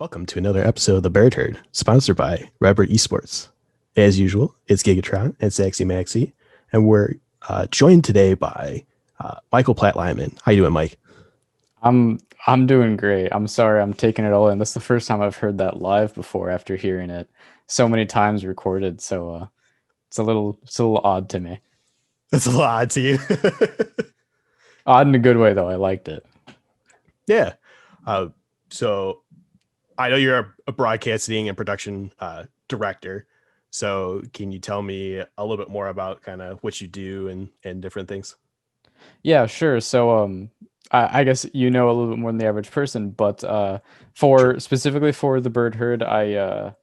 Welcome to another episode of The Bird Herd, sponsored by Redbird Esports. As usual, it's Gigatron and Saxy Maxi, and we're joined today by Michael Platt Lyman. How you doing, Mike? I'm doing great. I'm sorry I'm taking it all in. That's the first time I've heard that live before after hearing it so many times recorded. So it's a little odd to me. That's a little odd to you. Odd in a good way though. I liked it. Yeah. So I know you're a broadcasting and production director. So can you tell me a little bit more about kind of what you do and different things? Yeah, sure. So I guess you know a little bit more than the average person, but for Sure. specifically for the Bird Herd, I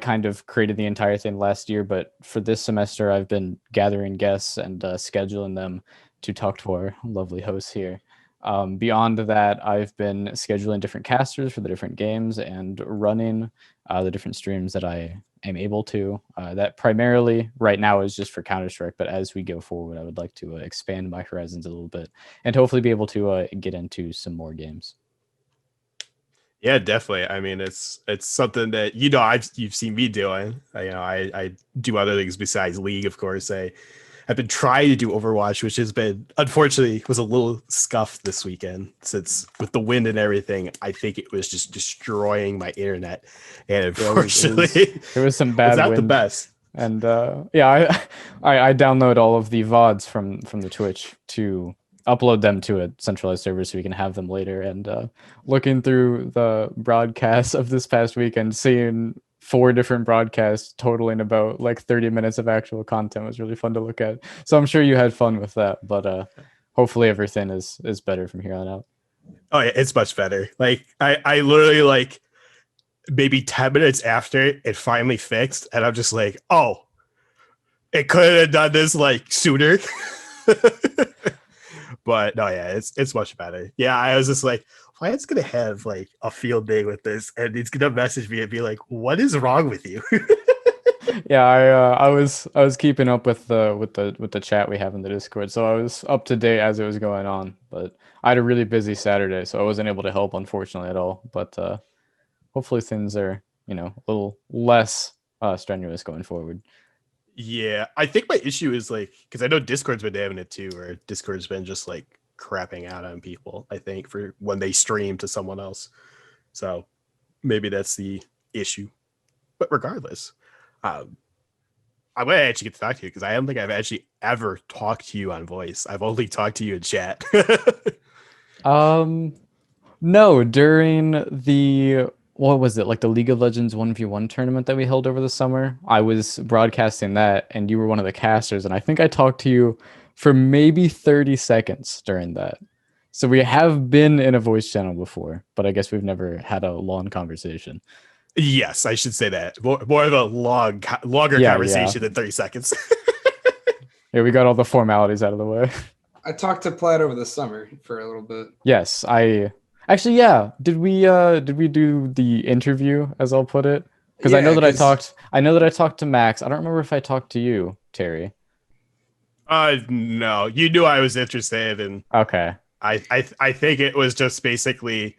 kind of created the entire thing last year, but for this semester, I've been gathering guests and scheduling them to talk to our lovely hosts here. Beyond that, I've been scheduling different casters for the different games and running the different streams that I am able to. That primarily right now is just for Counter-Strike, but as we go forward, I would like to expand my horizons a little bit and hopefully be able to get into some more games. Yeah, definitely. I mean, it's something that you've seen me doing. I do other things besides League, of course. I've been trying to do Overwatch, which has been unfortunately was a little scuffed this weekend since with the wind and everything. I think it was just destroying my internet, and Yeah, it unfortunately, there was some it's bad not the wind, best. and yeah, I download all of the VODs from the Twitch to upload them to a centralized server so we can have them later. And looking through the broadcasts of this past weekend, seeing four different broadcasts totaling about like 30 minutes of actual content was really fun to look at. So I'm sure you had fun with that, but hopefully everything is better from here on out. Oh yeah, it's much better. Like I literally like maybe 10 minutes after it finally fixed, and I'm just like, oh, it could have done this like sooner. But no, yeah, it's much better. Yeah, I was just like, why it's gonna have like a field day with this, and it's gonna message me and be like, what is wrong with you? Yeah, I was keeping up with the chat we have in the Discord, so I was up to date as it was going on. But I had a really busy Saturday, so I wasn't able to help, unfortunately, at all. But hopefully things are, a little less strenuous going forward. Yeah, I think my issue is like because I know Discord's been having it too, where Discord's been just like crapping out on people. I think for when they stream to someone else, so maybe that's the issue. But regardless, um, I'm gonna actually get to talk to you because I don't think I've actually ever talked to you on voice. I've only talked to you in chat. Um, no, during the what was it, like the League of Legends 1v1 tournament that we held over the summer, I was broadcasting that, and you were one of the casters, and I think I talked to you for maybe 30 seconds during that. So we have been in a voice channel before, but I guess we've never had a long conversation. Yes, I should say that. More of a longer Yeah, yeah. conversation than 30 seconds. Yeah, we got all the formalities out of the way. I talked to Plaid over the summer for a little bit. Yes, I actually, yeah. Did we do the interview, as I'll put it? Because Yeah, because I know that I talked to Max. I don't remember if I talked to you, Terry. No, you knew I was interested, and Okay. I think it was just basically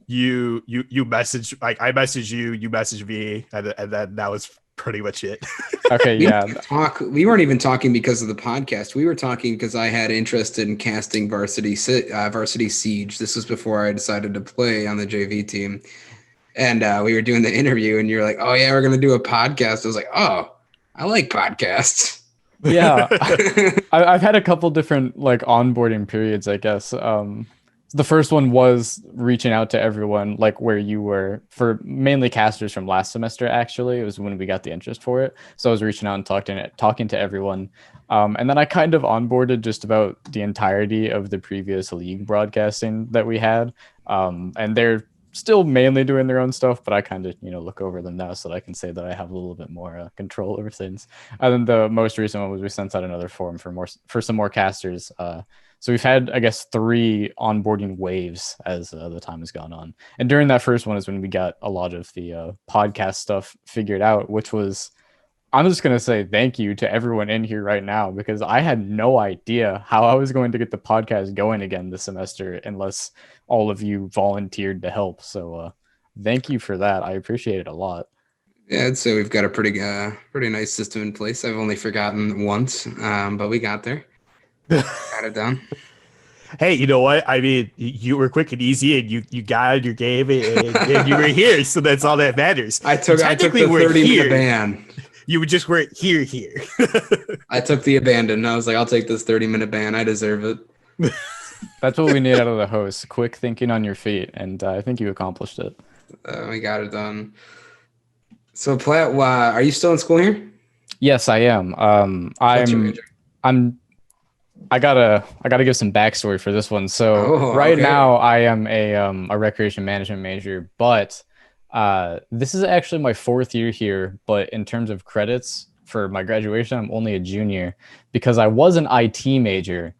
you message like I messaged you, you messaged me, and then that was pretty much it. Okay, we yeah. didn't talk. We weren't even talking because of the podcast. We were talking because I had interest in casting Varsity Siege. This was before I decided to play on the JV team, and we were doing the interview. And you're like, "Oh yeah, we're gonna do a podcast." I was like, "Oh, I like podcasts." Yeah. I've had a couple different like onboarding periods, I guess. The first one was reaching out to everyone, like where you were, for mainly casters from last semester. Actually, it was when we got the interest for it. So I was reaching out and talking to everyone, and then I kind of onboarded just about the entirety of the previous league broadcasting that we had. And they're still mainly doing their own stuff, but I kind of look over them now so that I can say that I have a little bit more control over things. And then the most recent one was we sent out another form for some more casters. So we've had, I guess, 3 onboarding waves as the time has gone on. And during that first one is when we got a lot of the podcast stuff figured out, which was, I'm just going to say thank you to everyone in here right now, because I had no idea how I was going to get the podcast going again this semester unless all of you volunteered to help. So Thank you for that. I appreciate it a lot. Yeah, I'd say we've got a pretty nice system in place. I've only forgotten once, but we got there. Got it done. Hey, you know what? I mean, you were quick and easy, and you got your game, and you were here, so that's all that matters. I took the 30-minute ban. You just weren't here. I took the abandon. I was like, I'll take this 30-minute ban. I deserve it. That's what we need out of the host. Quick thinking on your feet, and I think you accomplished it. We got it done. So, Plat, are you still in school here? Yes, I am. What's your major? I gotta give some backstory for this one. So now I am a recreation management major, but this is actually my 4th year here. But in terms of credits for my graduation, I'm only a junior because I was an IT major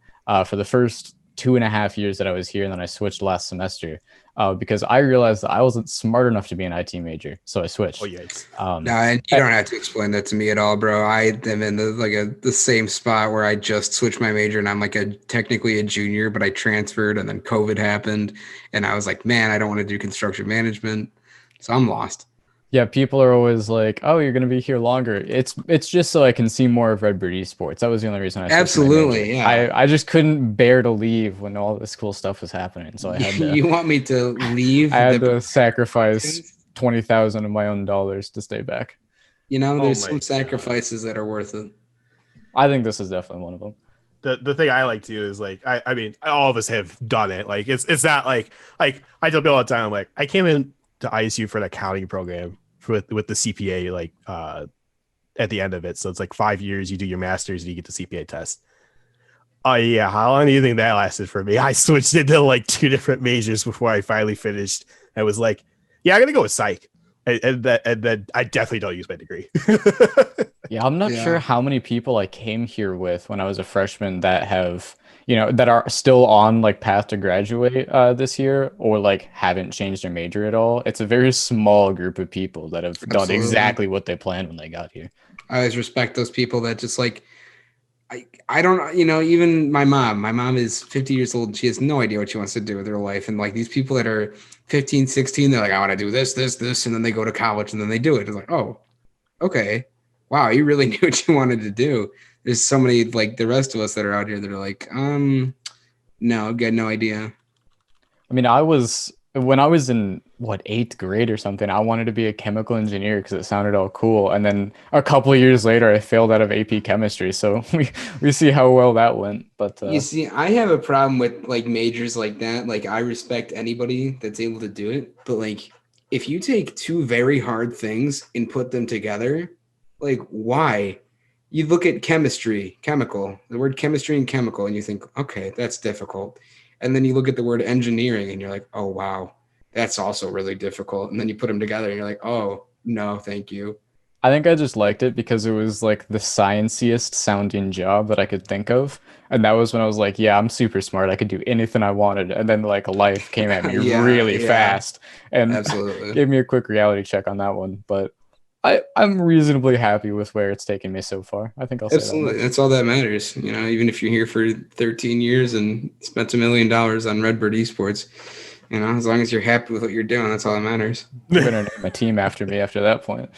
for the first 2.5 years that I was here, and then I switched last semester because I realized that I wasn't smart enough to be an IT major, so I switched. Oh yes. No, you don't have to explain that to me at all, bro. I am in the same spot where I just switched my major, and I'm technically a junior, but I transferred, and then COVID happened, and I was like, man, I don't want to do construction management, so I'm lost. Yeah, people are always like, "Oh, you're gonna be here longer." It's just so I can see more of Redbird Esports. That was the only reason I switched absolutely, yeah. I just couldn't bear to leave when all this cool stuff was happening, so I had to. You want me to leave? I had to sacrifice $20,000 of my own dollars to stay back. You know, there's some sacrifices that are worth it. I think this is definitely one of them. The thing I like too is like I mean all of us have done it. Like it's not like I tell people all the time, like I came in to ISU for an accounting program with the CPA like at the end of it. So it's like 5 years, you do your master's and you get the CPA test. Oh yeah, how long do you think that lasted for me? I switched into like 2 different majors before I finally finished. I was like, yeah, I'm gonna go with psych. And then I definitely don't use my degree. Yeah, I'm not sure how many people I came here with when I was a freshman that have, that are still on like path to graduate this year or like haven't changed their major at all. It's a very small group of people that have done exactly what they planned when they got here. I always respect those people that just like, I don't, even my mom is 50 years old and she has no idea what she wants to do with her life. And like these people that are 15, 16, they're like, I want to do this. And then they go to college and then they do it. It's like, oh, okay. Wow. You really knew what you wanted to do. There's so many like the rest of us that are out here that are like, no, I've got no idea. I mean, when I was in 8th grade or something, I wanted to be a chemical engineer because it sounded all cool. And then a couple of years later, I failed out of AP chemistry. So we see how well that went. But you see, I have a problem with like majors like that. Like I respect anybody that's able to do it. But like if you take 2 very hard things and put them together, like why? You look at chemical, the word chemistry and chemical, and you think, okay, that's difficult. And then you look at the word engineering and you're like, oh, wow, that's also really difficult. And then you put them together and you're like, oh, no, thank you. I think I just liked it because it was like the scienciest sounding job that I could think of. And that was when I was like, yeah, I'm super smart. I could do anything I wanted. And then like life came at me really fast and absolutely gave me a quick reality check on that one. But I'm reasonably happy with where it's taken me so far. I think I'll say absolutely. That's all that matters. Even if you're here for 13 years and spent $1 million on Redbird Esports, as long as you're happy with what you're doing, that's all that matters. You're gonna name a team after me after that point.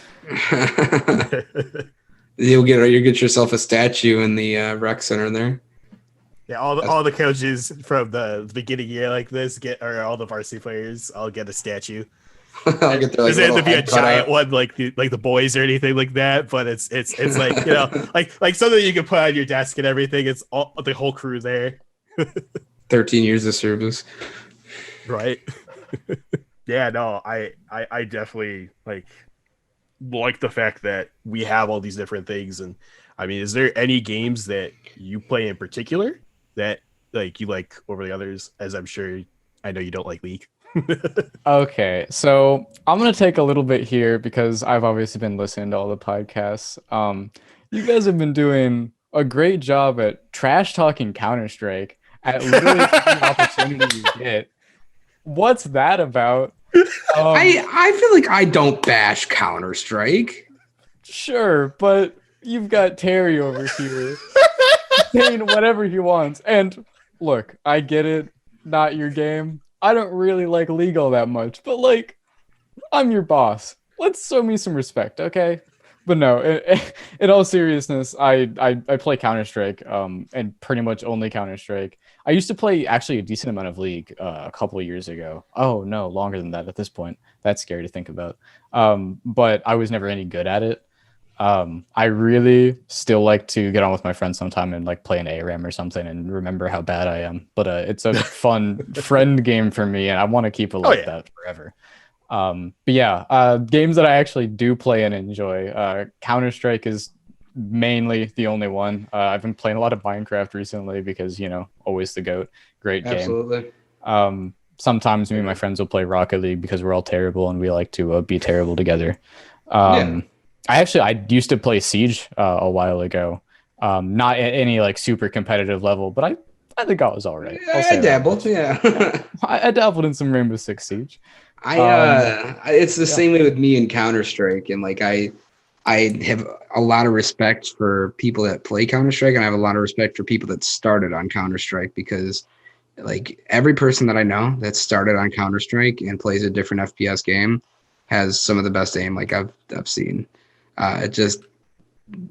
You'll get yourself a statue in the rec center there. Yeah, all the coaches from the beginning year like this or all the varsity players, I'll get a statue. I'll get their, like, doesn't have to be a giant one like the boys or anything like that, but it's like like something you can put on your desk and everything. It's all the whole crew there. 13 years of service, right? Yeah, no, I definitely like the fact that we have all these different things. And I mean, is there any games that you play in particular that like you like over the others? As I'm sure I know you don't like League. Okay, so I'm gonna take a little bit here because I've obviously been listening to all the podcasts. You guys have been doing a great job at trash talking Counter-Strike at literally every opportunity you get. What's that about? I feel like I don't bash Counter-Strike. Sure, but you've got Terry over here saying whatever he wants. And look, I get it, not your game. I don't really like League all that much, but like, I'm your boss. Let's show me some respect, okay? But no, in all seriousness, I play Counter Strike, and pretty much only Counter Strike. I used to play actually a decent amount of League a couple of years ago. Oh no, longer than that at this point. That's scary to think about. But I was never any good at it. I really still like to get on with my friends sometime and like play an ARAM or something and remember how bad I am. But it's a fun friend game for me, and I want to keep it like that forever. But yeah, games that I actually do play and enjoy. Counter Strike is mainly the only one. I've been playing a lot of Minecraft recently because always the GOAT. Great game. Absolutely. Sometimes me and my friends will play Rocket League because we're all terrible and we like to be terrible together. I used to play Siege a while ago. Not at any like super competitive level, but I think I was all right. I dabbled, yeah. I dabbled in some Rainbow Six Siege. It's the same way with me in Counter Strike, and like I have a lot of respect for people that play Counter Strike, and I have a lot of respect for people that started on Counter Strike, because like every person that I know that started on Counter Strike and plays a different FPS game has some of the best aim like I've seen. It just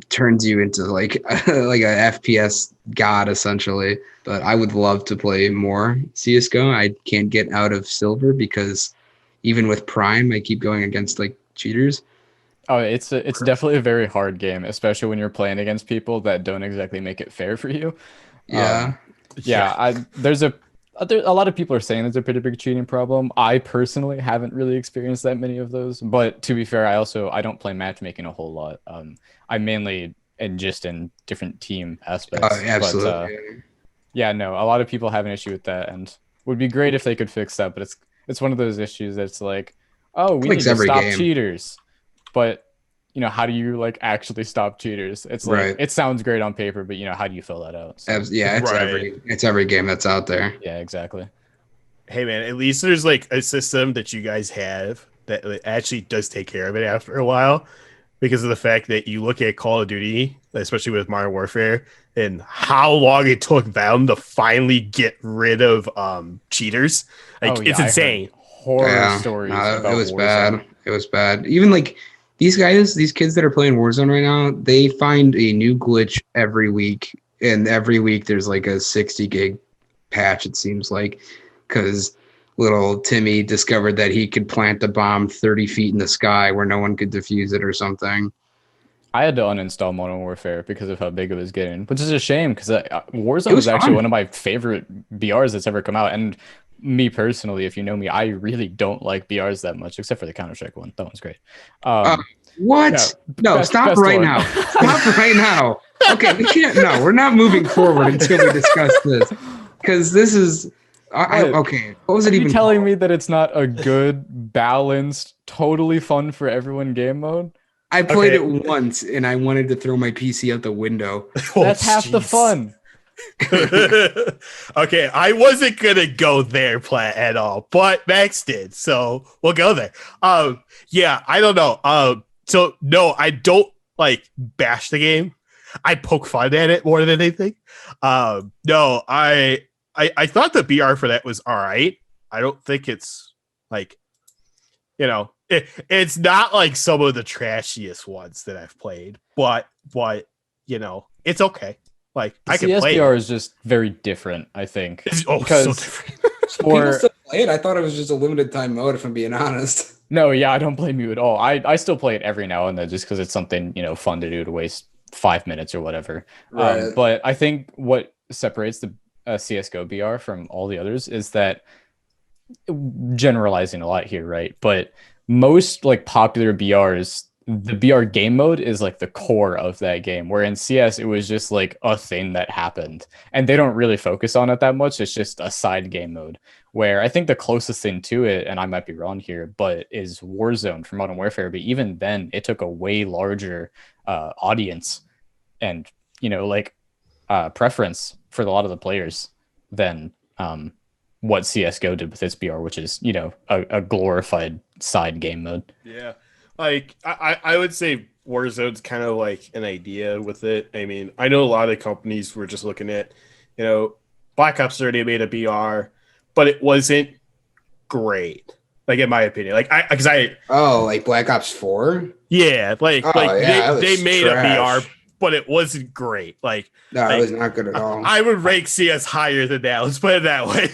turns you into like like a FPS god essentially. But I would love to play more CS:GO. I can't get out of silver because even with Prime, I keep going against like cheaters. Oh, it's definitely a very hard game, especially when you're playing against people that don't exactly make it fair for you. Yeah. There's a lot of people are saying there's a pretty big cheating problem. I personally haven't really experienced that many of those, but to be fair, I don't play matchmaking a whole lot. I mainly and just in different team aspects. Oh, absolutely. But, no, a lot of people have an issue with that, and would be great if they could fix that. But it's one of those issues that's like, oh, we need to stop cheaters, but how do you like actually stop cheaters? It's like it sounds great on paper, but how do you fill that out? So, it's every game that's out there. Yeah, exactly. Hey man, at least there's like a system that you guys have that actually does take care of it after a while, because of the fact that you look at Call of Duty, especially with Modern Warfare, and how long it took them to finally get rid of cheaters. Like it's insane. Horror stories. It was bad. It was bad. Even like these kids that are playing Warzone right now, they find a new glitch every week, and every week there's like a 60 gig patch, it seems like, because little Timmy discovered that he could plant a bomb 30 feet in the sky where no one could defuse it or something. I had to uninstall Modern Warfare because of how big it was getting, which is a shame because Warzone was actually one of my favorite BRs that's ever come out. And me personally, if you know me, I really don't like BRs that much, except for the Counter-Strike one. That one's great. What? No, stop right now. Stop right now. Okay, we can't. No, we're not moving forward until we discuss this, because this is okay. What was it even? Are you telling me that it's not a good, balanced, totally fun for everyone game mode? I played it once and I wanted to throw my PC out the window. That's half the fun. Okay, I wasn't gonna go there, Plat, at all, but Max did, so we'll go there. Yeah, I don't know. So no, I don't like bash the game. I poke fun at it more than anything. No, I thought the BR for that was all right. I don't think it's like, it's not like some of the trashiest ones that I've played, but it's okay. Like I can play. CSBR is just very different, I think. So different. People still play it. I thought it was just a limited time mode, if I'm being honest. No, yeah, I don't blame you at all. I still play it every now and then just because it's something fun to do to waste 5 minutes or whatever. Right. But I think what separates the CS:GO BR from all the others is that, generalizing a lot here, right? But most like popular BRs, the BR game mode is like the core of that game, where in CS it was just like a thing that happened and they don't really focus on it that much. It's just a side game mode, where I think the closest thing to it, and I might be wrong here, but is Warzone from Modern Warfare. But even then it took a way larger audience and preference for a lot of the players than what CS:GO did with its BR, which is a glorified side game mode. Yeah. Like I would say Warzone's kind of like an idea with it. I mean, I know a lot of companies were just looking at, Black Ops 30 made a BR, but it wasn't great. Like in my opinion, like like Black Ops 4. yeah, they made a trash. VR, but it wasn't great. Like No, it was not good at all. I would rank CS higher than that. Let's put it that way.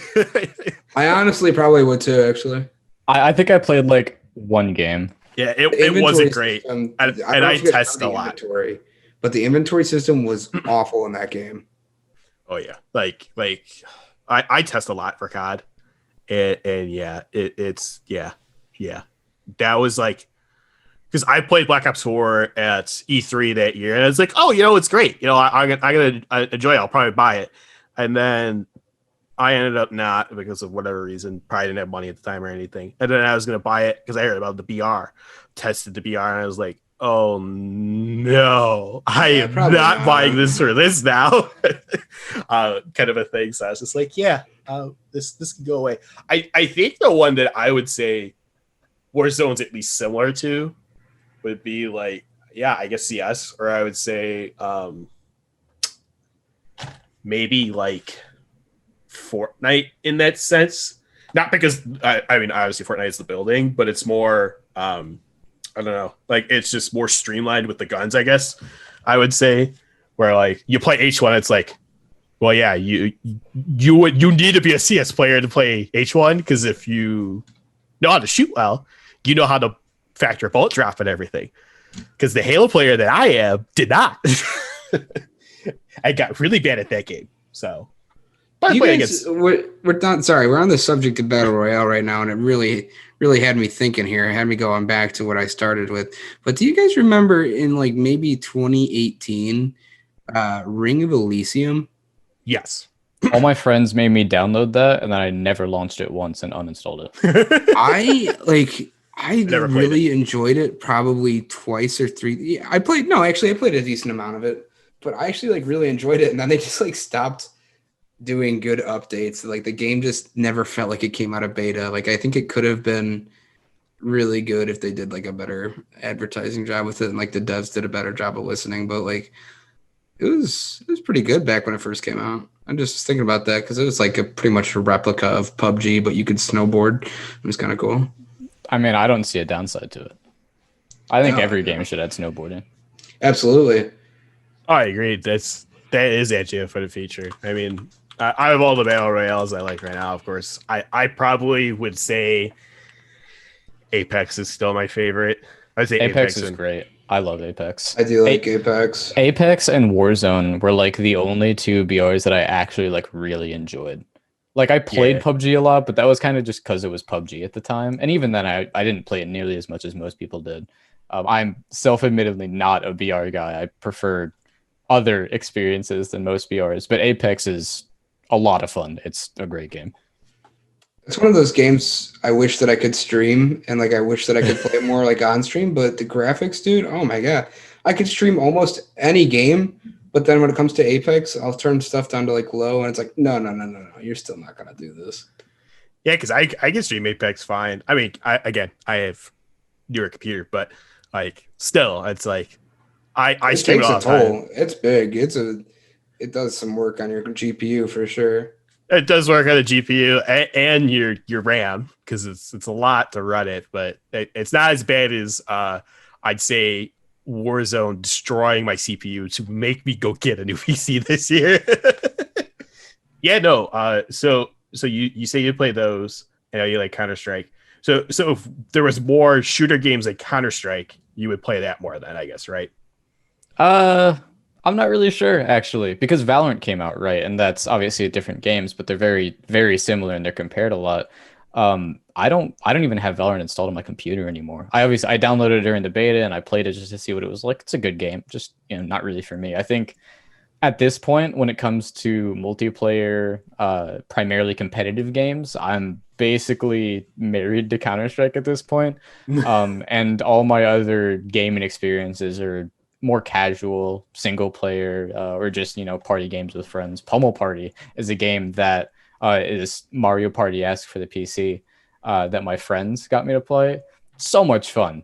I honestly probably would too, actually. I think I played like one game. Yeah, it wasn't great. System, and I tested a lot. But the inventory system was awful in that game. Oh yeah, like I test a lot for COD, and yeah, it's that was like, because I played Black Ops 4 at E3 that year, and I was like, oh, it's great. I'm gonna enjoy it. I'll probably buy it, and then I ended up not, because of whatever reason. Probably didn't have money at the time or anything. And then I was gonna buy it because I heard about the BR, tested the BR, and I was like, oh no, I am not buying this for this now. Kind of a thing. So I was just like, this can go away. I think the one that I would say Warzone's at least similar to would be like, I guess CS, or I would say maybe like Fortnite in that sense. Not because I mean, obviously Fortnite is the building, but it's more I don't know, like it's just more streamlined with the guns, I guess I would say, where like you play H1, it's like, well, yeah, you need to be a CS player to play H1, because if you know how to shoot well, you know how to factor bullet drop and everything. Because the Halo player that I am did not. I got really bad at that game. So you guys, we're not sorry. We're on the subject of Battle Royale right now, and it really had me thinking here. It had me going back to what I started with. But do you guys remember in like maybe 2018, Ring of Elysium? Yes. All my friends made me download that, and then I never launched it once and uninstalled it. I really enjoyed it probably twice or three. I played a decent amount of it, but I actually like really enjoyed it. And then they just like stopped doing good updates. Like the game just never felt like it came out of beta. Like I think it could have been really good if they did like a better advertising job with it, and like the devs did a better job of listening. But like it was pretty good back when it first came out. I'm just thinking about that because it was like pretty much a replica of PUBG, but you could snowboard. It was kind of cool. I mean, I don't see a downside to it. I think every game should add snowboarding. Absolutely. I agree. That is actually a fun feature. I mean, out of all the battle royales I like right now, of course, I probably would say Apex is still my favorite. I'd say Apex is great. I love Apex. I do like Apex. Apex and Warzone were like the only two BRs that I actually like really enjoyed. Like I played PUBG a lot, but that was kind of just because it was PUBG at the time. And even then I didn't play it nearly as much as most people did. I'm self-admittedly not a BR guy. I prefer other experiences than most BRs, but Apex is a lot of fun. It's a great game. It's one of those games I wish that I could stream, and like I wish that I could play more like on stream, but the graphics, dude, oh my God. I could stream almost any game, but then when it comes to Apex, I'll turn stuff down to like low, and it's like, no, you're still not gonna do this. Yeah, because I can stream Apex fine. I mean, I have newer computer, but like still, it's like I stream it all the time. It's big. It does some work on your GPU for sure. It does work on a GPU and your RAM, because it's a lot to run it, but it's not as bad as I'd say Warzone destroying my CPU to make me go get a new PC this year. Yeah, no. So you say you play those, and you like Counter-Strike. So if there was more shooter games like Counter-Strike, you would play that more then, I guess, right? I'm not really sure actually, because Valorant came out, right? And that's obviously different games, but they're very, very similar and they're compared a lot. I don't even have Valorant installed on my computer anymore. I downloaded it during the beta and I played it just to see what it was like. It's a good game, just not really for me. I think at this point, when it comes to multiplayer, primarily competitive games, I'm basically married to Counter-Strike at this point. And all my other gaming experiences are more casual, single player, or just party games with friends. Pummel Party is a game that is Mario Party-esque for the PC, that my friends got me to play. So much fun.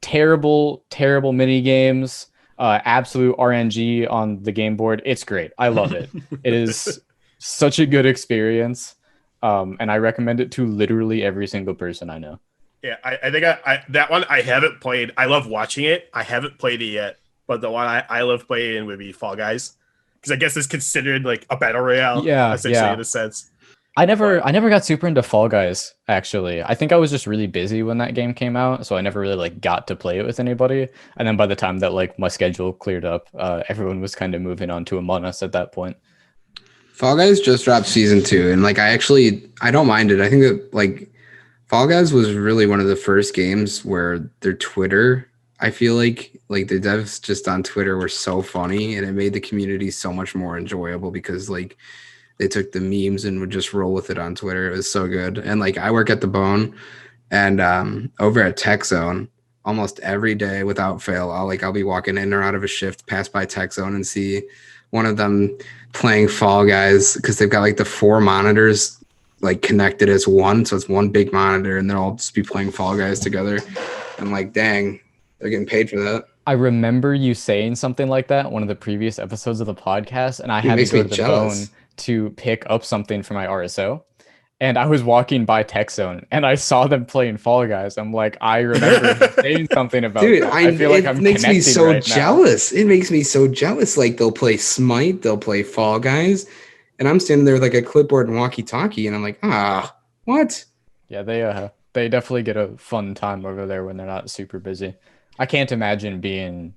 Terrible mini games. Absolute RNG on the game board. It's great. I love it. It is such a good experience. And I recommend it to literally every single person I know. Yeah, I think I that one I haven't played. I love watching it. I haven't played it yet, but the one I love playing would be Fall Guys, because I guess it's considered like a battle royale, Yeah, essentially yeah. in a sense. I never got super into Fall Guys, actually. I think I was just really busy when that game came out, so I never really like got to play it with anybody. And then by the time that like my schedule cleared up, everyone was kind of moving on to Among Us at that point. Fall Guys just dropped season 2, and like I don't mind it. I think that like Fall Guys was really one of the first games where their Twitter, I feel like the devs just on Twitter were so funny, and it made the community so much more enjoyable because like they took the memes and would just roll with it on Twitter. It was so good. And like I work at the Bone, and over at Tech Zone, almost every day without fail, I'll be walking in or out of a shift, pass by Tech Zone, and see one of them playing Fall Guys because they've got like the 4 monitors like connected as one, so it's one big monitor, and they'll all just be playing Fall Guys together. I'm like, dang, they're getting paid for that. I remember you saying something like that one of the previous episodes of the podcast, and I It had to makes go me to the jealous. Bone to pick up something for my RSO. And I was walking by Tech Zone and I saw them playing Fall Guys. I'm like, I remember him saying something about Dude, that. I feel like it I'm makes me connecting so right now. jealous. It makes me so jealous. Like they'll play Smite, they'll play Fall Guys, and I'm standing there with like a clipboard and walkie-talkie, and I'm like, what? Yeah, they definitely get a fun time over there when they're not super busy. I can't imagine being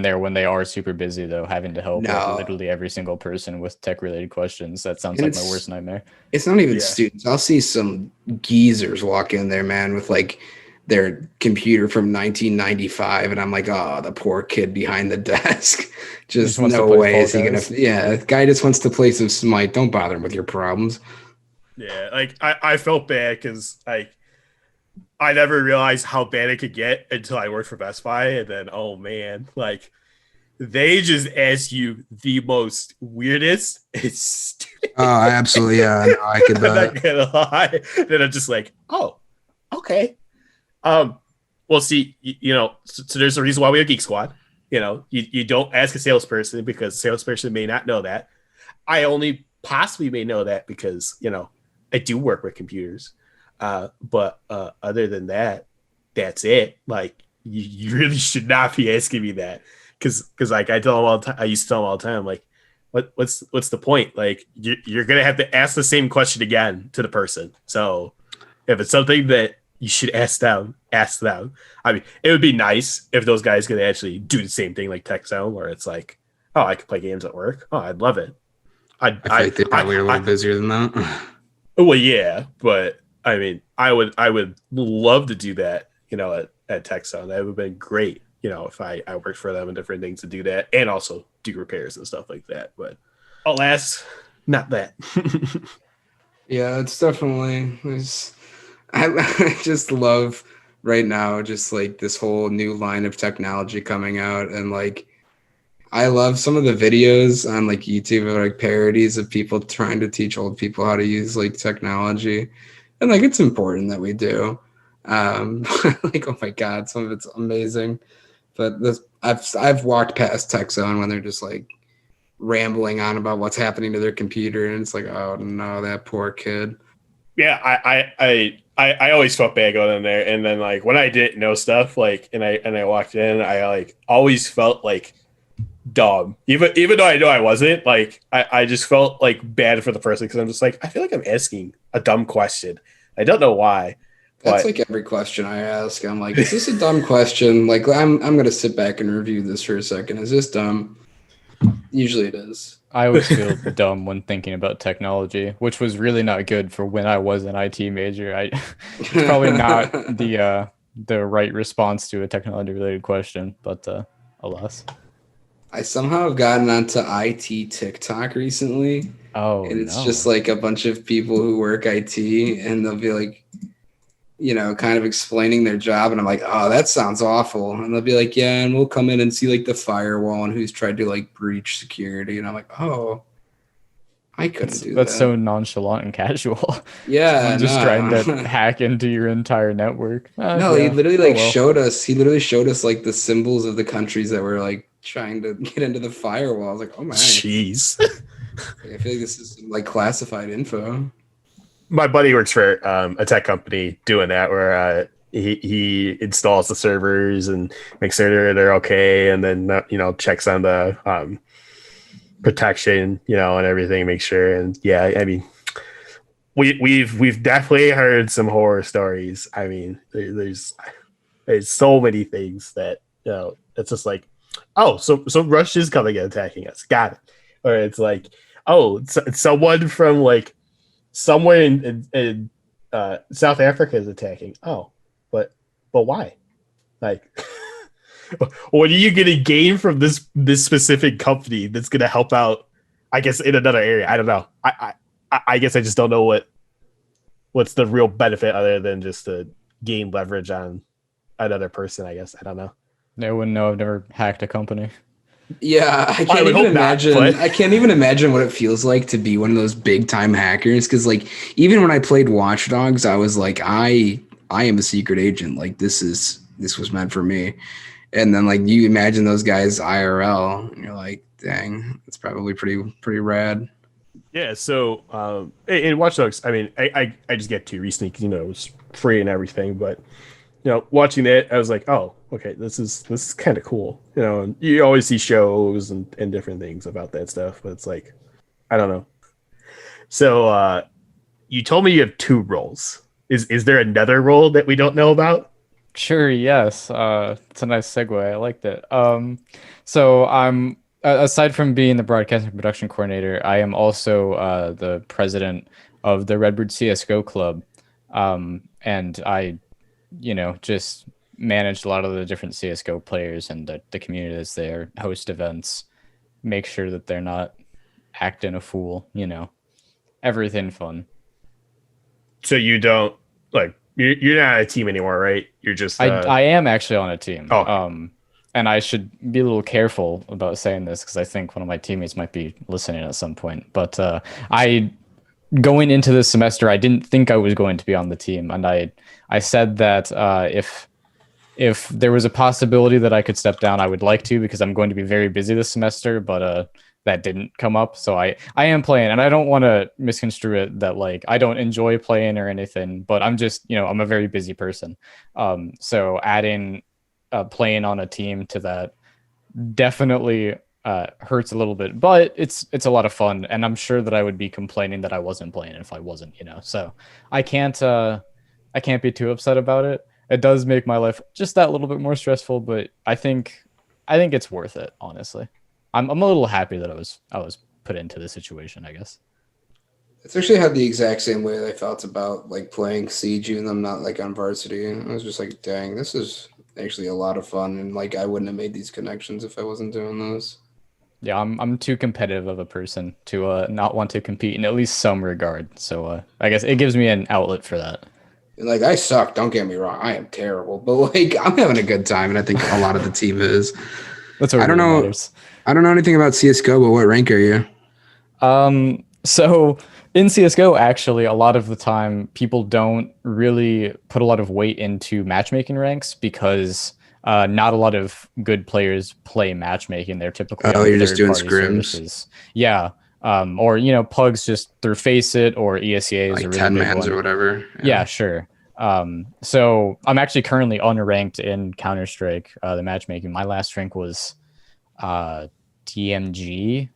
there when they are super busy though, having to help like No, literally every single person with tech related questions. That sounds and like my worst nightmare. it's not even Yeah. students. I'll see some geezers walk in there, man, with like their computer from 1995, and I'm like, oh, the poor kid behind the desk. Just wants to no play way Fall is he gonna. Guys. Yeah, the guy just wants to play some Smite. Don't bother him with your problems. Yeah, like I felt bad because like I never realized how bad it could get until I worked for Best Buy, and then oh man, like they just ask you the most weirdest. It's stupid. Oh, absolutely. Yeah, no, I could. I'm not gonna lie. Then I'm just like, oh, okay. Well, see, so there's a reason why we have Geek Squad. You don't ask a salesperson because a salesperson may not know that. I only possibly may know that because I do work with computers. But other than that, that's it. Like you really should not be asking me that because like I tell them all the time. I used to tell them all the time, like, what's the point? Like you're gonna have to ask the same question again to the person. So if it's something that you should ask them. I mean, it would be nice if those guys could actually do the same thing like Tech Zone, where it's like, oh, I could play games at work. Oh, I'd love it. I feel like they probably are a little busier than that. Well, yeah, but I mean, I would love to do that, at Tech Zone. That would have been great, if I worked for them and different things to do that and also do repairs and stuff like that. But alas, not that. Yeah, it's definitely. I just love right now just like this whole new line of technology coming out, and like I love some of the videos on like YouTube of like parodies of people trying to teach old people how to use like technology, and like it's important that we do. Like oh my god, some of it's amazing, but this I've walked past Tech Zone when they're just like rambling on about what's happening to their computer, and it's like oh no, that poor kid. Yeah, I always felt bad going in there, and then like when I didn't know stuff, like and I walked in, I like always felt like dumb, even though I know I wasn't. Like I just felt like bad for the person because I'm just like I feel like I'm asking a dumb question. I don't know why. That's like every question I ask. I'm like, is this a dumb question? Like I'm gonna sit back and review this for a second. Is this dumb? Usually it is. I always feel dumb when thinking about technology, which was really not good for when I was an IT major. It's probably not the right response to a technology related question, but alas. I somehow have gotten onto IT TikTok recently. Oh, and it's no. just like a bunch of people who work IT, and they'll be like, kind of explaining their job, and I'm like, oh, that sounds awful. And they'll be like, yeah, and we'll come in and see like the firewall and who's tried to like breach security. And I'm like, oh, I couldn't do that. That's so nonchalant and casual. Yeah, I'm just trying to hack into your entire network. No, yeah. he literally well. showed us. He literally showed us like the symbols of the countries that were like trying to get into the firewall. I was like, oh my, Jeez. I feel like this is some, like classified info. my buddy works for a tech company doing that, where he installs the servers and makes sure they're okay, and then checks on the protection, and everything, make sure. And yeah, I mean, we've definitely heard some horror stories. I mean, there's so many things that it's just like, oh, so Russia's coming and attacking us, got it. Or it's like, oh, someone from like somewhere in South Africa is attacking. Oh, but why? Like, what are you gonna gain from this specific company that's gonna help out? I guess in another area. I don't know. I guess I just don't know what's the real benefit other than just to gain leverage on another person. I guess I don't know. I wouldn't know. I've never hacked a company. Yeah, I can't even imagine. I can't even imagine what it feels like to be one of those big time hackers. Because like, even when I played Watch Dogs, I was like, I am a secret agent. Like this was meant for me. And then like you imagine those guys IRL, and you're like, dang, it's probably pretty rad. Yeah. So in Watch Dogs, I mean, I just get to recently because it was free and everything, but watching it, I was like, oh, okay, this is kind of cool. And you always see shows and different things about that stuff, but it's like, I don't know. So you told me you have 2 roles. Is there another role that we don't know about? Sure, yes. It's a nice segue. I liked it. So I'm aside from being the broadcasting production coordinator, I am also the president of the Redbird CS club, and I just managed a lot of the different CSGO players and the community that's there, host events, make sure that they're not acting a fool, everything fun. So you don't you're not on a team anymore, right? You're just I am actually on a team. Oh. And I should be a little careful about saying this because I think one of my teammates might be listening at some point. But going into this semester, I didn't think I was going to be on the team, and I said that if there was a possibility that I could step down, I would like to, because I'm going to be very busy this semester, but that didn't come up. So I am playing, and I don't want to misconstrue it that like I don't enjoy playing or anything, but I'm just, I'm a very busy person. So adding playing on a team to that definitely hurts a little bit, but it's a lot of fun, and I'm sure that I would be complaining that I wasn't playing if I wasn't, so I can't be too upset about it. It does make my life just that little bit more stressful, but I think it's worth it, honestly. I'm a little happy that I was put into this situation, I guess. It's actually had the exact same way I felt about like playing Siege, even though I'm not like on varsity. I was just like, dang, this is actually a lot of fun, and like I wouldn't have made these connections if I wasn't doing those. Yeah, I'm too competitive of a person to not want to compete in at least some regard. So I guess it gives me an outlet for that. Like, I suck, don't get me wrong, I am terrible, but like I'm having a good time, and I think a lot of the team is. That's what I don't know. Matters. I don't know anything about CS:GO, but what rank are you? So in CS:GO, actually, a lot of the time people don't really put a lot of weight into matchmaking ranks because not a lot of good players play matchmaking. They're typically you're just doing scrims. Services. Yeah. Or pugs just through Faceit or ESEA is like a really 10 big mans one. or whatever. Yeah, sure. So I'm actually currently unranked in Counter-Strike, the matchmaking. My last rank was TMG,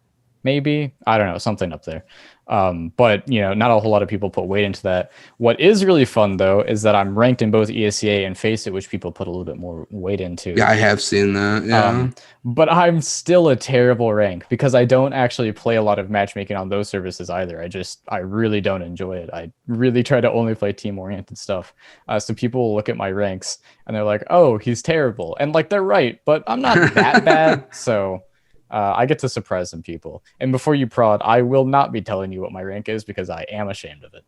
maybe. I don't know, something up there. But not a whole lot of people put weight into that. What is really fun though is that I'm ranked in both ESEA and Faceit, which people put a little bit more weight into. Yeah, I have seen that. Yeah. But I'm still a terrible rank because I don't actually play a lot of matchmaking on those services either. I really don't enjoy it. I really try to only play team oriented stuff. So people will look at my ranks and they're like, "Oh, he's terrible," and like they're right, but I'm not that bad. So. I get to surprise some people. And before you prod, I will not be telling you what my rank is because I am ashamed of it.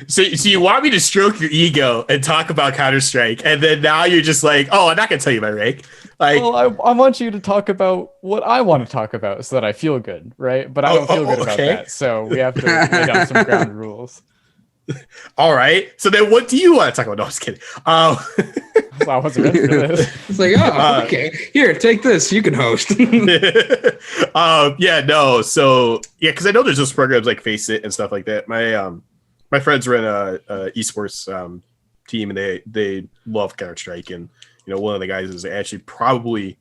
So you want me to stroke your ego and talk about Counter-Strike, and then now you're just like, oh, I'm not going to tell you my rank. Like, well, I want you to talk about what I want to talk about so that I feel good, right? But I don't feel good about that. So we have to lay down some ground rules. All right. So then what do you want to talk about? No, I was kidding. So I wasn't ready for this. It's like, oh, okay. Here, take this. You can host. Yeah, no. So yeah, because I know there's those programs like Face It and stuff like that. My friends run a esports team, and they love Counter-Strike, and one of the guys is actually probably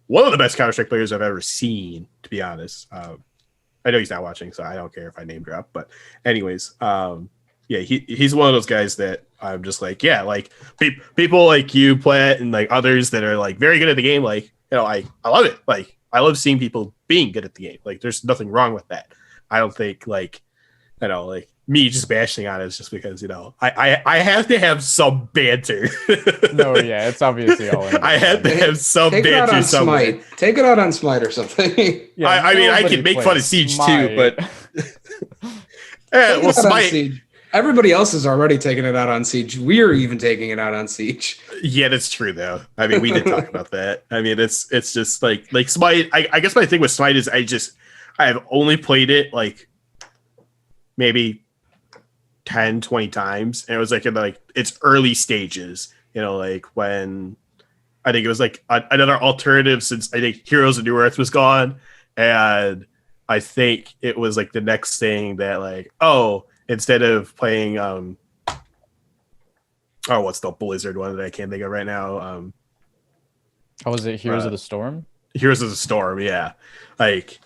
one of the best Counter-Strike players I've ever seen, to be honest. I know he's not watching, so I don't care if I name drop. But anyways, yeah, he's one of those guys that I'm just like, yeah, like people like you, Plat, and like others that are like very good at the game. Like, I love it. Like, I love seeing people being good at the game. Like, there's nothing wrong with that. I don't think like me just bashing on it is just because I have to have some banter. No, yeah, it's obviously all. I have to have some banter somewhere. Smite. Take it out on Smite or something. Yeah, I mean, I can make fun of Siege too, but well, Smite. Everybody else is already taking it out on Siege. We're even taking it out on Siege. Yeah, that's true though. I mean, we did talk about that. I mean, it's just like Smite. I guess my thing with Smite is I have only played it like maybe 10, 20 times, and it was like in like its early stages. Like when I think it was like another alternative since I think Heroes of New Earth was gone, and I think it was like the next thing that like, oh, instead of playing what's the Blizzard one that I can't think of right now? Was it Heroes of the Storm? Heroes of the Storm, yeah. Like,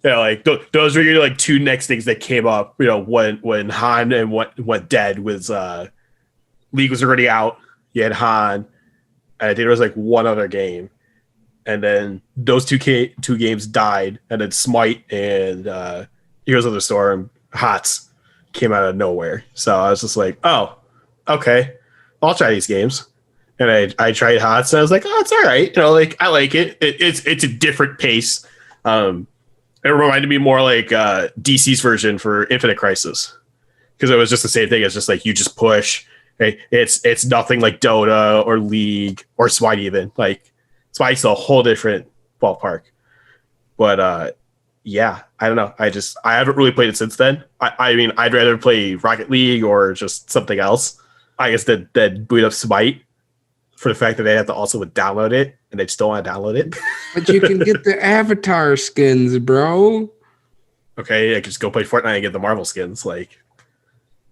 like those were like two next things that came up. When Han and went dead was League was already out. You had Han, and I think there was like one other game, and then those two games died, and then Smite and Heroes of the Storm, HOTS, came out of nowhere. So I was just like, oh, okay, I'll try these games. And I tried HOTS, and I was like, oh, it's all right. Like, I like it. It's a different pace. It reminded me more like DC's version for Infinite Crisis, because it was just the same thing. It's just like you just push. Right? It's nothing like Dota or League or Smite even. Like, Smite's a whole different ballpark. But yeah, I don't know. I haven't really played it since then. I mean, I'd rather play Rocket League or just something else, I guess, than boot up Smite, for the fact that they have to also download it, and they just don't want to download it. But you can get the avatar skins, bro. Okay, I could just go play Fortnite and get the Marvel skins. Like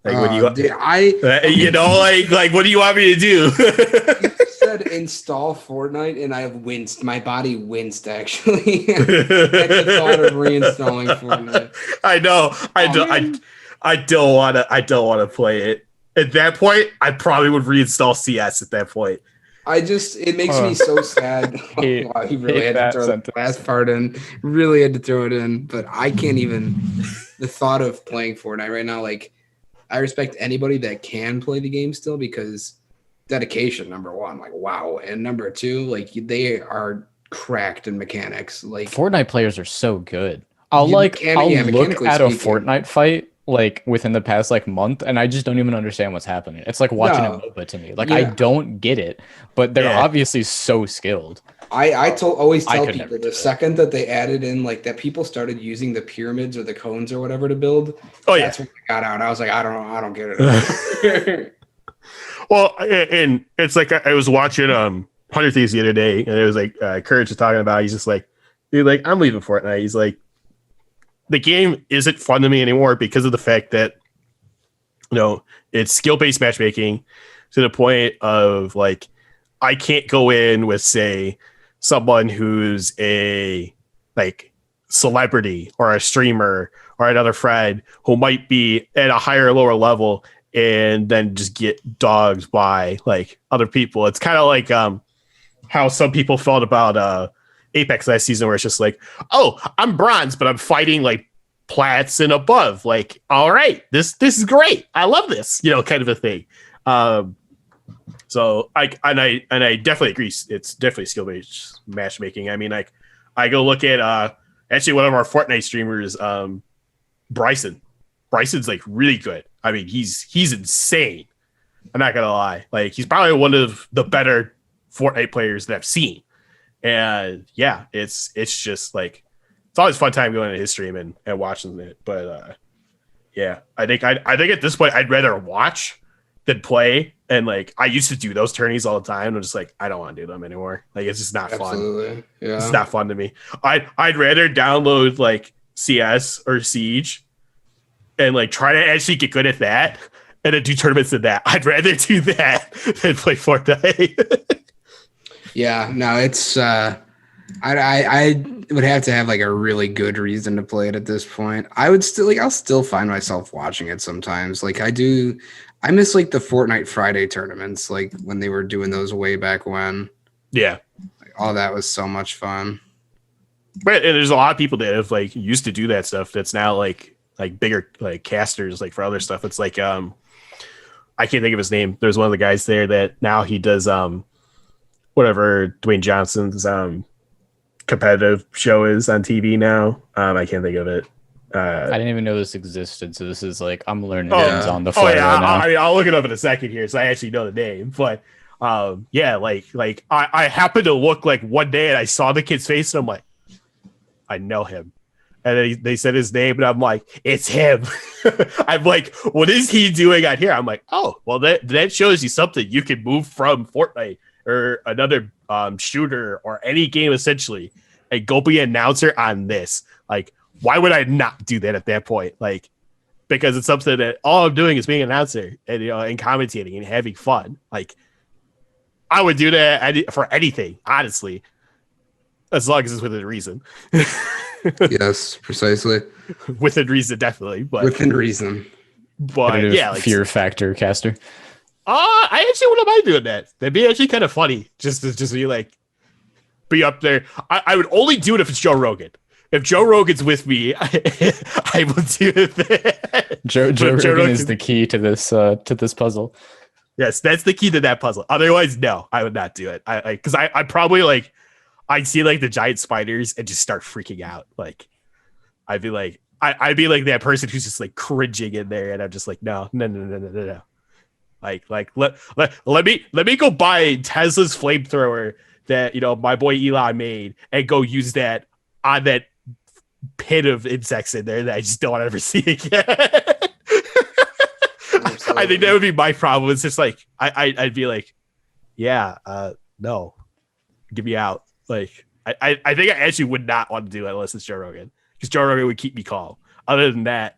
what do you want? Dude, like what do you want me to do? You said install Fortnite, and I winced. My body winced actually at the thought of reinstalling Fortnite. I know. I don't want to play it. At that point, I probably would reinstall CS at that point. It makes me so sad. Wow, he really had to throw the last part in. Really had to throw it in, but I can't even. The thought of playing Fortnite right now, like, I respect anybody that can play the game still, because dedication, number one, like, wow, and number two, like, they are cracked in mechanics. Like, Fortnite players are so good. I'll look at a Fortnite fight like within the past like month, and I just don't even understand what's happening. It's like watching a MOBA to me. Like, I don't get it, but they're obviously so skilled. I always tell people the second that they added in like that, people started using the pyramids or the cones or whatever to build. That's when I got out. I was like, I don't get it. Well, and it's like I was watching 100 Thieves the other day, and it was like Courage was talking about. He's just like, dude, like, I'm leaving Fortnite. He's like, the game isn't fun to me anymore because of the fact that it's skill-based matchmaking to the point of like, I can't go in with, say, someone who's a like celebrity or a streamer or another friend who might be at a higher or lower level, and then just get dogged by like other people. It's kind of like how some people felt about Apex last season, where it's just like, oh, I'm bronze, but I'm fighting like plats and above. Like, all right, this is great. I love this, kind of a thing. So I definitely agree. It's definitely skill-based matchmaking. I mean, like, I go look at actually one of our Fortnite streamers, Bryson. Bryson's like really good. I mean, he's insane. I'm not gonna lie. Like, he's probably one of the better Fortnite players that I've seen. And yeah, it's just like, it's always a fun time going to his stream and watching it. But yeah, I think at this point I'd rather watch than play And like I used to do those tourneys all the time. I'm just like, I don't want to do them anymore. Like it's just not fun. Absolutely. Yeah. It's not fun to me. I'd rather download like CS or Siege and like try to actually get good at that and then do tournaments in that. I'd rather do that than play Fortnite. Yeah, no, it's I would have to have like a really good reason to play it at this point. I would still I'll still find myself watching it sometimes. Like I do, I miss like the Fortnite Friday tournaments, like when they were doing those way back when. Yeah. Like, all that was so much fun. But and there's a lot of people that have like used to do that stuff that's now like bigger like casters like for other stuff. It's like I can't think of his name. There's one of the guys there that now he does whatever Dwayne Johnson's competitive show is on TV now. I can't think of it. I didn't even know this existed, so this is like I'm learning things on the fly yeah, right now. I mean, I'll look it up in a second here, so I actually know the name. But yeah, like I happened to look like one day and I saw the kid's face and I'm like, I know him. And then they said his name and I'm like, it's him. I'm like, what is he doing out here? I'm like, oh, well that shows you something. You can move from Fortnite or another shooter or any game essentially and go be an announcer on this. Like, why would I not do that at that point? Like, because it's something that all I'm doing is being an announcer and and commentating and having fun. Like, I would do that for anything, honestly, as long as it's within reason. Yes, precisely. Within reason, definitely. But within reason. But yeah, like, fear factor caster. I actually wouldn't mind doing that. That'd be actually kind of funny. Just be like, be up there. I would only do it if it's Joe Rogan. If Joe Rogan's with me, I will do it. Joe Rogan is the key to this puzzle. Yes, that's the key to that puzzle. Otherwise, no, I would not do it. Because I probably like I'd see like the giant spiders and just start freaking out. Like I'd be like that person who's just like cringing in there, and I'm just like, no. Like let me go buy Tesla's flamethrower that my boy Elon made and go use that on that pit of insects in there that I just don't want to ever see again. I think that would be my problem. It's just like I'd be like, yeah, no, get me out. Like I think I actually would not want to do it unless it's Joe Rogan, because Joe Rogan would keep me calm. Other than that,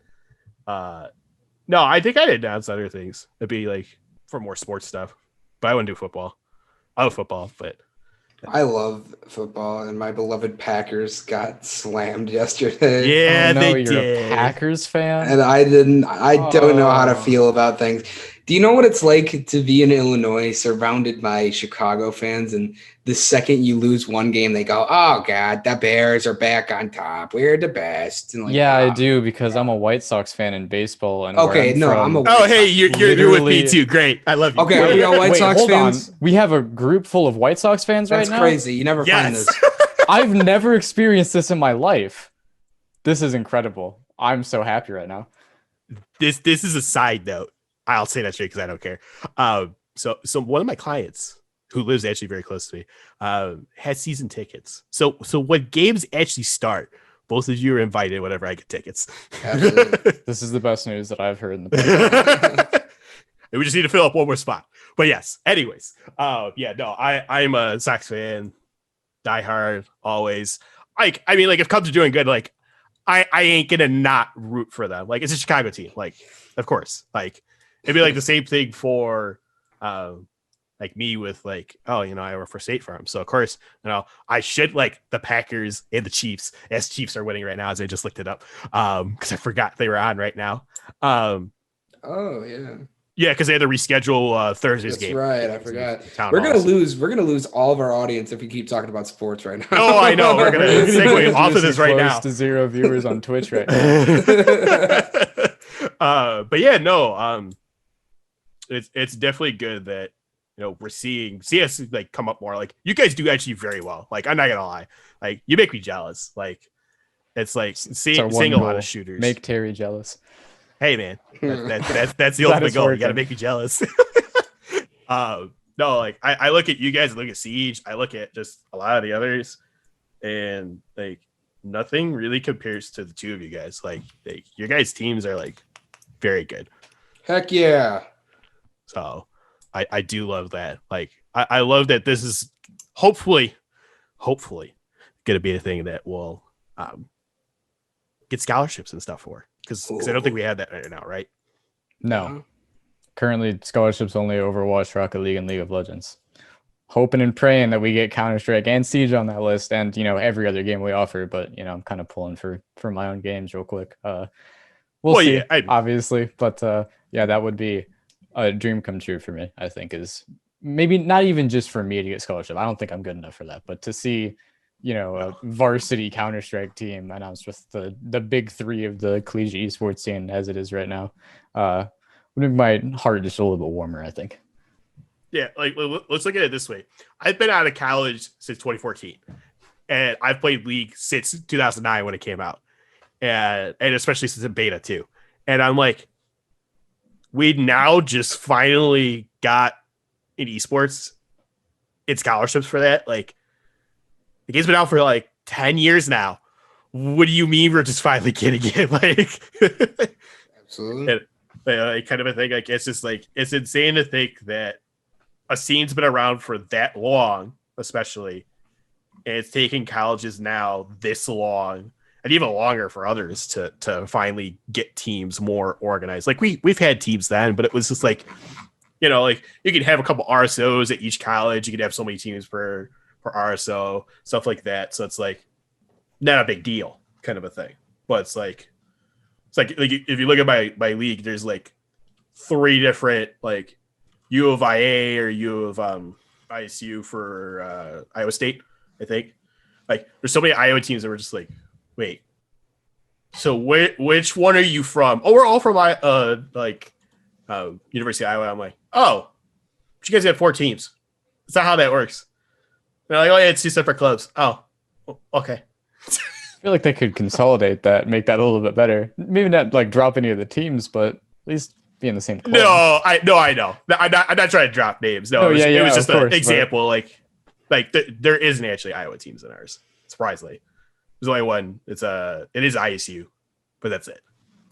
no, I think I'd announce other things. It'd be like for more sports stuff, but I wouldn't do football. I love football, but I love football, and my beloved Packers got slammed yesterday. yeah, no, they you're did. a Packers fan, And I don't know how to feel about things. Do you know what it's like to be in Illinois surrounded by Chicago fans, and the second you lose one game, they go, oh God, the Bears are back on top. We're the best. And like, yeah, I do, because I'm a White Sox fan in baseball. And okay, no, I'm I'm a Oh, hey, you're with me too. Great, I love you. Okay, are we all White Sox fans? On. We have a group full of White Sox fans right now. That's crazy. You never find this. I've never experienced this in my life. This is incredible. I'm so happy right now. This is a side note. I'll say that straight because I don't care. So one of my clients who lives actually very close to me has season tickets. So when games actually start, both of you are invited whenever I get tickets. Absolutely. This is the best news that I've heard in the podcast. We just need to fill up one more spot. But yes, anyways, yeah, no, I'm a Sox fan, diehard, always. Like, I mean, like, if Cubs are doing good, like, I ain't gonna not root for them. Like, it's a Chicago team, like, of course. Like, it'd be like the same thing for like me with like, oh, I work for State Farm, so of course, I should like the Packers and the Chiefs, as Chiefs are winning right now, as I just looked it up, because I forgot they were on right now. Oh yeah. Yeah, because they had to reschedule Thursday's game. That's right. I forgot. We're gonna lose. We're gonna lose all of our audience if we keep talking about sports right now. Oh, I know. We're gonna segue off of this right now. Close to 0 viewers on Twitch right now. But yeah, no. It's definitely good that we're seeing CS like come up more. Like, you guys do actually very well. Like, I'm not gonna lie. Like, you make me jealous. Like, it's like seeing a lot of shooters. Make Terry jealous. Hey man, that's the ultimate goal. You gotta make me jealous. No, like I look at you guys, I look at Siege, I look at just a lot of the others, and like nothing really compares to the two of you guys. Like your guys' teams are like very good. Heck yeah. So I do love that. Like I love that this is hopefully gonna be a thing that will get scholarships and stuff for, because I don't think we have that right now, right? No. Currently, scholarships only Overwatch, Rocket League, and League of Legends. Hoping and praying that we get Counter-Strike and Siege on that list, and every other game we offer. But I'm kind of pulling for my own games real quick. We'll see, yeah, obviously, but yeah, that would be a dream come true for me. I think is maybe not even just for me to get scholarship. I don't think I'm good enough for that, but to see a varsity Counter-Strike team announced with the big three of the collegiate esports scene as it is right now, would make my heart just a little bit warmer, I think. Yeah, like let's look at it this way. I've been out of college since 2014, and I've played League since 2009 when it came out, and especially since in beta too. And I'm like, we now just finally got in esports in scholarships for that. Like, the game's been out for like 10 years now. What do you mean we're just finally getting it? Like, absolutely. And, kind of a thing. Like, it's just like, it's insane to think that a scene's been around for that long, especially, and it's taking colleges now this long and even longer for others to finally get teams more organized. Like we've had teams then, but it was just like, like you could have a couple RSOs at each college. You could have so many teams per RSO, stuff like that. So it's like not a big deal kind of a thing. But it's like if you look at my league, there's like 3 different like U of IA or U of ISU for Iowa State, I think. Like there's so many Iowa teams that were just like, wait, so which one are you from? Oh, we're all from University of Iowa. I'm like, oh, but you guys got 4 teams. That's not how that works. They're like, oh yeah, it's 2 separate clubs. Oh, okay. I feel like they could consolidate that, make that a little bit better. Maybe not like drop any of the teams, but at least be in the same club. No, I know. I'm not trying to drop names. No, it was just an example. But... Like there isn't actually Iowa teams in ours. Surprisingly, there's only one. It is ISU, but that's it.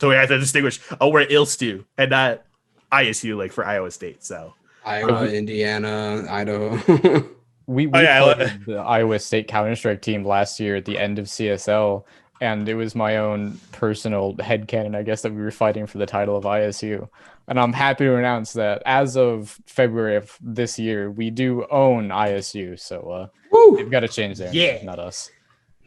So we have to distinguish. Oh, we're ILSTU and not ISU, like for Iowa State. So Iowa, Indiana, Idaho. we played the Iowa State Counter-Strike team last year at the end of CSL, and it was my own personal headcanon, I guess, that we were fighting for the title of ISU. And I'm happy to announce that as of February of this year, we do own ISU. So they've got to change their name, not us.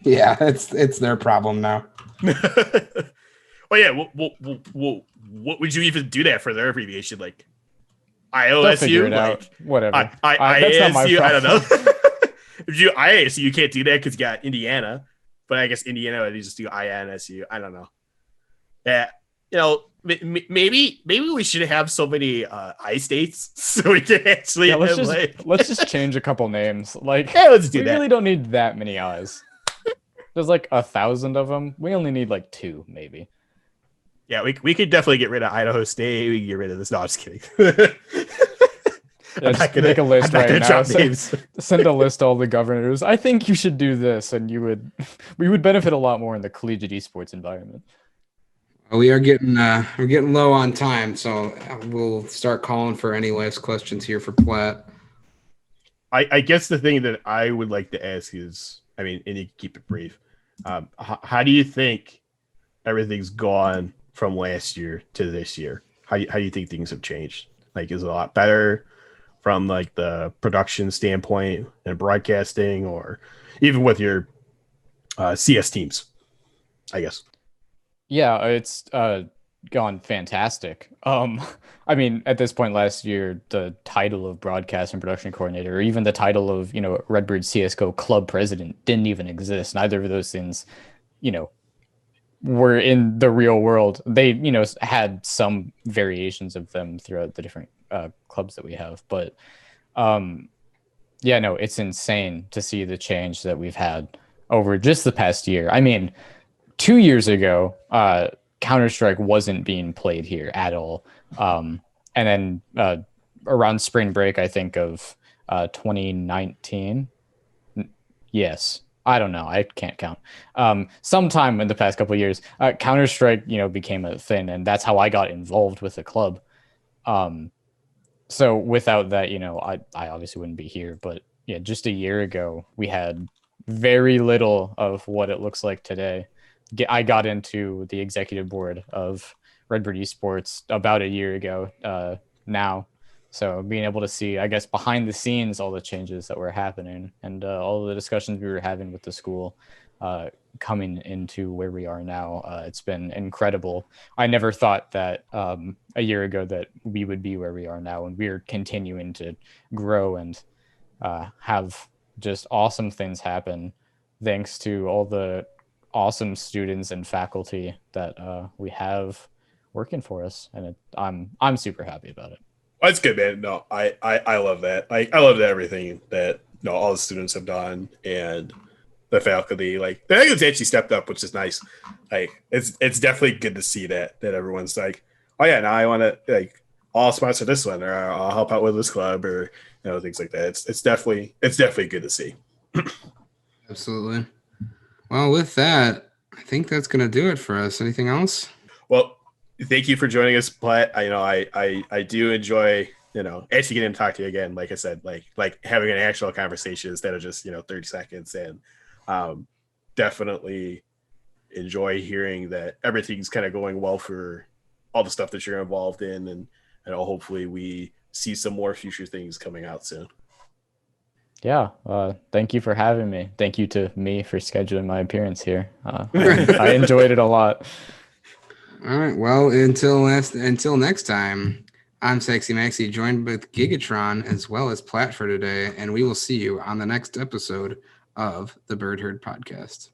Yeah, it's their problem now. Well, yeah. What would you even do that for their abbreviation? Like IOSU? Like whatever. IASU? I don't know. If you do IASU, you can't do that because you got Indiana. But I guess Indiana would just do INSU. I don't know. Yeah, maybe we should have so many I states so we can actually. Yeah, let's just change a couple names. Like, yeah, let's do that. We really don't need that many I's. There's like 1,000 of them. We only need like 2, maybe. Yeah, we could definitely get rid of Idaho State. We can get rid of this. No, I'm just kidding. Yeah, just make a list right now. Send a list to all the governors. I think you should do this, and we would benefit a lot more in the collegiate esports environment. We are getting low on time, so we'll start calling for any last questions here for Plat. I guess the thing that I would like to ask is, I mean, and you can keep it brief. How do you think everything's gone from last year to this year? How do you think things have changed? Like, is it a lot better from like the production standpoint and broadcasting, or even with your CS teams, I guess? Yeah, it's gone fantastic. I mean, at this point last year, the title of broadcast and production coordinator, or even the title of, Redbird CSGO club president didn't even exist. Neither of those things, were in the real world. They, had some variations of them throughout the different clubs that we have. But yeah, no, it's insane to see the change that we've had over just the past year. I mean, 2 years ago, Counter-Strike wasn't being played here at all. And then around spring break, I think of 2019. Yes. I don't know. I can't count. Sometime in the past couple of years, Counter-Strike, became a thing, and that's how I got involved with the club. So without that, I obviously wouldn't be here. But yeah, just a year ago, we had very little of what it looks like today. I got into the executive board of Redbird Esports about a year ago now. So being able to see, I guess, behind the scenes, all the changes that were happening and all the discussions we were having with the school coming into where we are now, it's been incredible. I never thought that a year ago that we would be where we are now, and we're continuing to grow and have just awesome things happen thanks to all the awesome students and faculty that we have working for us, and I'm super happy about it. That's good, man. No, I love that. Like, I love that everything that all the students have done and the faculty. Like, the faculty actually stepped up, which is nice. Like, it's definitely good to see that everyone's like, oh yeah, now I want to, like, I'll sponsor this one, or I'll help out with this club, or things like that. It's definitely good to see. Absolutely. Well, with that, I think that's gonna do it for us. Anything else? Well, thank you for joining us, Plat. I do enjoy actually getting to talk to you again. Like I said, like having an actual conversation instead of just 30 seconds, and definitely enjoy hearing that everything's kind of going well for all the stuff that you're involved in, and hopefully we see some more future things coming out soon. Yeah, thank you for having me. Thank you to me for scheduling my appearance here. I enjoyed it a lot. All right. Well, until next time, I'm Sexy Maxi, joined with Gigatron as well as Plat for today, and we will see you on the next episode of the Bird Herd Podcast.